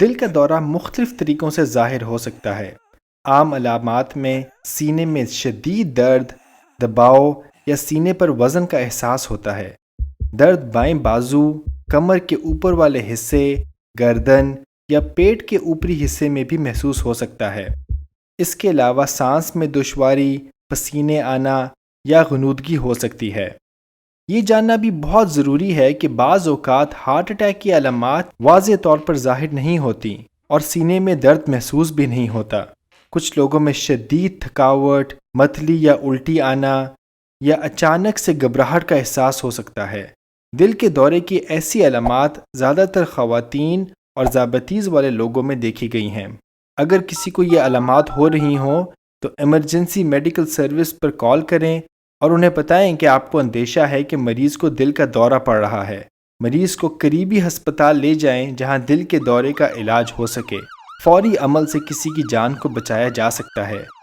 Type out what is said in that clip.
دل کا دورہ مختلف طریقوں سے ظاہر ہو سکتا ہے۔ عام علامات میں سینے میں شدید درد، دباؤ یا سینے پر وزن کا احساس ہوتا ہے۔ درد بائیں بازو، کمر کے اوپر والے حصے، گردن یا پیٹ کے اوپری حصے میں بھی محسوس ہو سکتا ہے۔ اس کے علاوہ سانس میں دشواری، پسینے آنا یا غنودگی ہو سکتی ہے۔ یہ جاننا بھی بہت ضروری ہے کہ بعض اوقات ہارٹ اٹیک کی علامات واضح طور پر ظاہر نہیں ہوتی اور سینے میں درد محسوس بھی نہیں ہوتا۔ کچھ لوگوں میں شدید تھکاوٹ، متلی یا الٹی آنا یا اچانک سے گھبراہٹ کا احساس ہو سکتا ہے۔ دل کے دورے کی ایسی علامات زیادہ تر خواتین اور ذیابیطس والے لوگوں میں دیکھی گئی ہیں۔ اگر کسی کو یہ علامات ہو رہی ہوں تو ایمرجنسی میڈیکل سروس پر کال کریں اور انہیں بتائیں کہ آپ کو اندیشہ ہے کہ مریض کو دل کا دورہ پڑ رہا ہے۔ مریض کو قریبی ہسپتال لے جائیں جہاں دل کے دورے کا علاج ہو سکے۔ فوری عمل سے کسی کی جان کو بچایا جا سکتا ہے۔